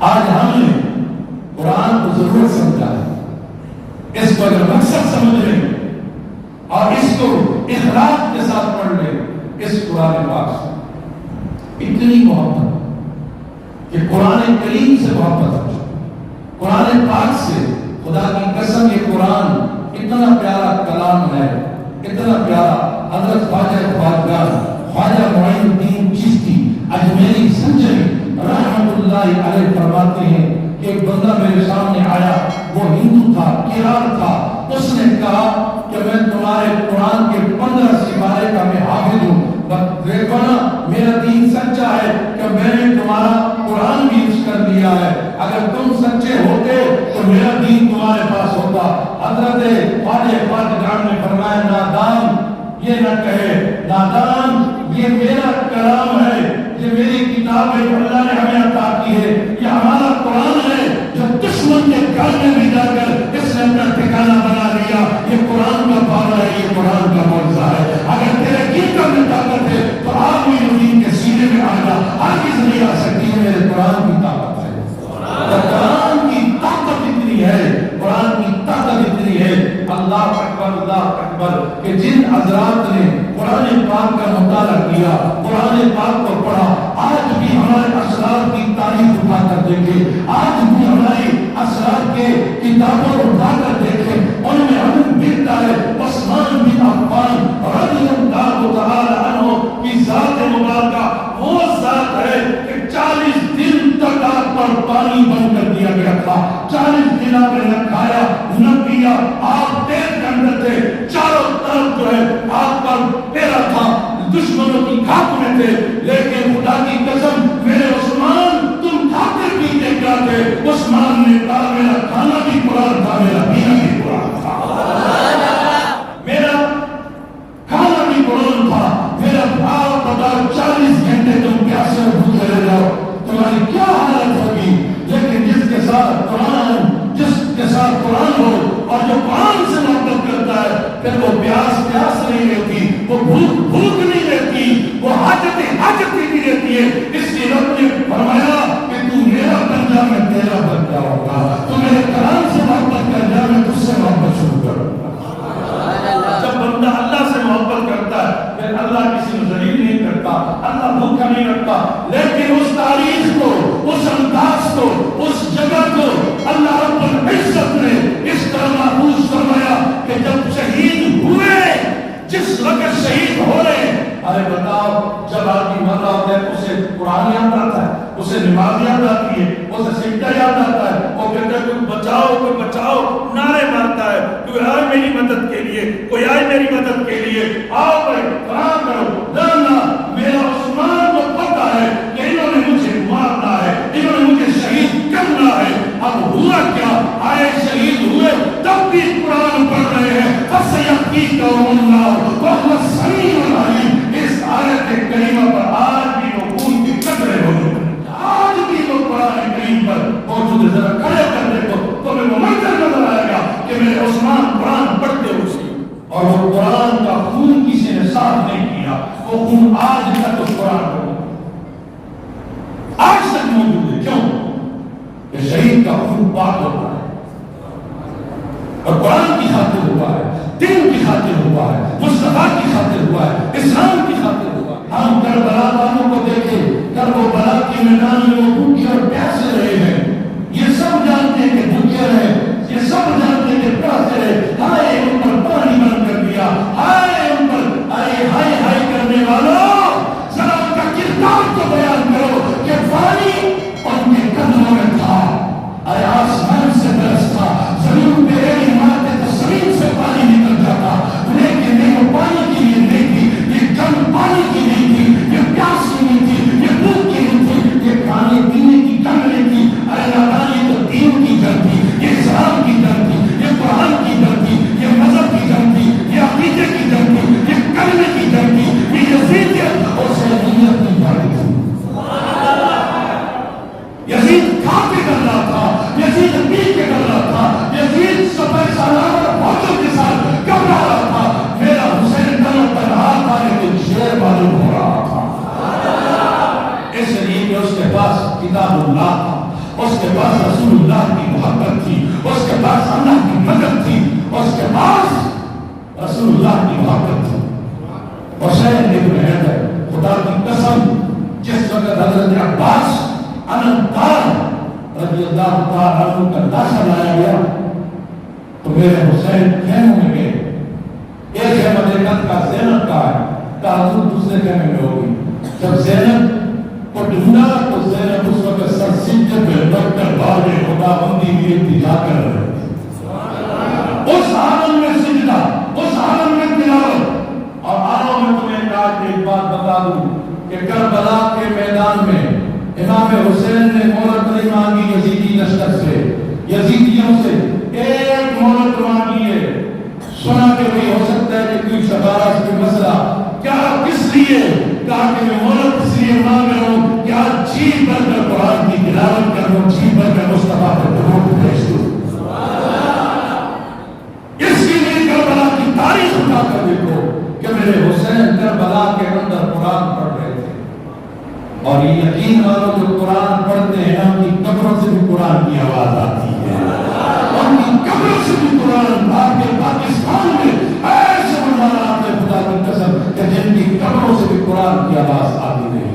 آج ہم نے قرآن کو ضرورت سمجھا ہے، اس کو اگر مقصد سمجھ لیں اور اس کو اخلاص کے ساتھ پڑھ لیں، اس قرآن پاک سے اتنی محبت کہ قرآن کریم سے محبت، قرآن پاک سے، خدا کی قسم یہ قرآن اتنا پیارا کلام ہے، اتنا پیارا۔ حضرت خواجہ خواجہ خواجہ معین الدین چشتی اجمیری سنجری رحمت اللہ علیہ فرماتے ہیں کہ ایک بندہ میرے سامنے آیا، وہ ہندو تھا، کرار تھا، اس نے کہا کہ میں تمہارے قرآن کے 15 سپارے کا میں حافظ ہوں، دیکھو نا میرا دین سچا ہے کہ میں نے تمہارا قرآن بھی یوز کر لیا ہے، اگر تم سچے ہوتے تو میرا دین تمہارے پاس ہوتا۔ حضرت خواجہ خواجہ نے فرمایا نادان یہ نہ کہے، نادان یہ میرا کلام ہے، یہ میری کتاب ہے، اللہ نے ہمیں عطا کی ہے، یہ ہمارا قرآن ہے جو دشمن کے گھر میں بھی جا کر اس نے اپنا ٹھکانہ بنا لیا۔ یہ قرآن کا پاور ہے، یہ قرآن کا معجزہ ہے۔ اگر تیرے قیمت میں طاقت ہے تو آپ بھی یقین کے سینے میں آ جا، ہرگز نہیں آ سکتی ہے، میرے قرآن کی طاقت ہے۔ قرآن کی طاقت اتنی ہے، قرآن کی طاقت اتنی ہے، اللہ اکبر کہ جن حضرات نے قرآن پاک کا مطالعہ کیا، قرآن پاک کو پڑھا، آج بھی ہمارے اسرار کی تاریخ اٹھا کر دیکھیں، آج بھی ہماری اسرار کے کتابوں اٹھا کر دیکھیں، ان میں ہمیں ملتا ہے عثمان بن عفان رضی اللہ تعالی عنہ کی ذات مبارکہ، وہ ذات ہے کہ 40 دن تک آپ پر پانی بند کر دیا گیا تھا، 40 دن آپ نے نہ کھایا نہ پیا، آپ پیٹ کے اندر تھے، چاروں طرف جو ہے آپ پر پیرا تھا، دشمنوں کی گھات میں تھے، لیکن خدا کی قسم میرے عثمان تم کھاتے پیتے کیا تھے؟ عثمان نے کہا میرا کھانا بھی قرآن تھا، میرا پینا بھی قرآن تھا، میرا کھانا بھی قرآن تھا، میرا آپ بتاؤ 40 گھنٹے تم پیاسے بھوکے رہ جاؤ تمہاری کیا حالت ہوگی؟ لیکن جس کے ساتھ قرآن ہو اور جو قرآن سے محبت کرتا ہے پھر وہ پیاس نہیں رہتی، وہ بھوک نہیں رہتی، وہ حاجت نہیں رہتی ہے۔ اس لیے رب نے فرمایا کہ تو میرا بن جا میں تیرا بن جاؤں گا، تو میرے کلام سے محبت کر جا میں تجھ سے محبت شروع کروں گا۔ جب بندہ اللہ سے محبت کرتا ہے پھر اللہ کسی کو ذلیل نہیں کرتا، اللہ بھوکا نہیں رکھتا، لیکن اس تاریخ کو، اس انداز کو، اس جگہ کو اللہ رب العزت نے اس طرح محفوظ فرمایا کہ جب شہید ہوئے، جس وقت شہید ہو رہے، ارے بتاؤ جب آدمی مر رہا ہوتا ہے اسے قرآن یاد آتا ہے، اسے نماز یاد آتی ہے، اسے سجدہ یاد آتا ہے، وہ کہتا ہے کوئی بچاؤ نعرے مارتا ہے، کوئی آئے میری مدد کے لیے، کوئی آئے میری مدد کے لیے، آؤ بھائی قرآن کرو، ڈرنا میرا عثمان کو پتا ہے کہ انہوں نے مجھے مارنا ہے، انہوں نے مجھے شہید کرنا ہے۔ اب ہوا کیا؟ آئے شہید ہوئے تب بھی قرآن پڑھ رہے ہیں، فَسَيَحْكِيكَهُمُ اللَّهُ وَهُوَ السَّمِيعُ الْعَلِيمُ۔ اس آیت کریمہ پر آج بھی وہ خون کی قطرے موجود ہیں، آج بھی وہ قرآن کریم پر موجود ہے۔ ذرا کھڑے کر دیکھو تمہیں وہ منظر نظر آئے گا کہ میرے عثمان قرآن پڑھتے ہوئے اور وہ قرآن کا خون کسی نے صاف نہیں کیا، وہ خون آج تک اس قرآن پر آج تک موجود ہے۔ کیوں؟ کہ شہید کا خون پاک ہوتا ہے اور قرآن کی خاطر ہوا ہے، دین کی خاطر ہوا ہے، مصطفیٰ کی خاطر ہوا ہے، اسلام کی خاطر ہوا ہے۔ ہم کربلا والوں کو دیکھیں، کربلا کے میدان میں وہ بھوکے اور پیاسے رہے ہیں، یہ سب جانتے ہیں کہ بھوکے رہے، یہ سب جانتے ہیں کہ پیاسے رہے، ہائے ان پر پانی بند کر دیا، ہائے ان پر ہائے ہائے کرنے والوں، ذرا ان کا کردار تو بیان کرو کہ پانی ان کے قدموں میں تھا، ارے آسمان سے برستا، زمین پہ ایک مارتے تو زمین سے پانی نکل جاتا، لیکن یہ وہ پانی کے لیے نہیں تھی، یہ جنگ پانی کی نہیں تھی، یہ پیاس کی نہیں تھی، یہ بھوک کی نہیں تھی، یہ کھانے پینے کی جنگ نہیں تھی، ارے نادانی تو دین کی جنگ تھی، یہ اسلام کی جنگ تھی، یہ قرآن کی جنگ تھی، یہ مذہب کی جنگ تھی، یہ عقیدے کی جنگ تھی، یہ کلمے کی جنگ تھی، یہ یزیدیت اور سیدیت کی جنگ تھی۔ یزید کھا کے کر رہا تھا، یزید پی کے کر رہا تھا، یزید سفر سالار فوجوں کے ساتھ کر رہا تھا، میرا حسین تنہا تنہا تھا لیکن شیر معلوم ہو رہا تھا، اس لیے کہ اس کے پاس کتاب اللہ تھا، اس کے پاس رسول اللہ کی محبت تھی، اس کے پاس اللہ کی مدد تھی، اس کے پاس رسول اللہ کی محبت تھی۔ حسین ابن حیدر، خدا کی قسم، جس وقت حضرت عباس انتار رضی اللہ تعالیٰ عنہ کا لاشا لایا گیا تو میرے حسین خیموں میں گئے۔ ایک خیمہ دیکھت کا زینب کا ہے، کہا حضور دوسرے خیمے میں ہوگی۔ جب زینب کو ڈھونڈا تو زینب اس وقت سر سجدے پہ رکھ کر باغ خدا بندی کی التجا کر رہے تھے۔ اس عالم میں سجدہ، اس عالم میں تلاوت۔ اور آؤ میں تمہیں آج ایک بات بتا دوں کہ کربلا کے میدان میں امام حسین نے مہلت نہیں مانگی یزیدی لشکر سے، یزیدیوں سے ایک مہلت مانگی ہے۔ سنا کہ بھی ہو سکتا ہے کہ کوئی شبارہ کی مسئلہ کیا کس لیے، کہا کہ میں مہلت اس لیے مانگ رہا ہوں کہ آج جی بھر کر قرآن کی تلاوت کر لوں، جی بھر کر مصطفیٰ پر درود بھیج دوں۔ اس کے لیے کربلا کی تاریخ اٹھا کر دیکھو کہ میرے حسین کربلا کے اندر قرآن پڑھ رہے تھے، اور یہ یقین مانو جو قرآن پڑھتے ہیں ان کی قبروں سے بھی قرآن کی آواز آتی ہے، ان کی قبروں سے بھی قرآن بھاگ کے پاکستان میں ایسے منظر آتے ہیں خدا کی قسم کہ جن کی قبروں سے بھی قرآن کی آواز آتی نہیں،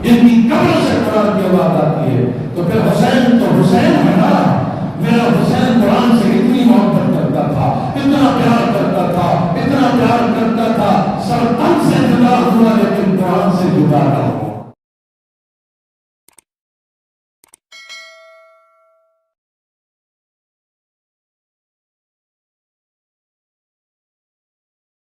جن کی قبروں سے قرآن کی آواز آتی ہے۔ تو پھر حسین تو حسین ہے نا، میرا حسین قرآن سے اتنی محبت کرتا تھا، اتنا پیار کرتا تھا، اتنا پیار کرتا تھا، سر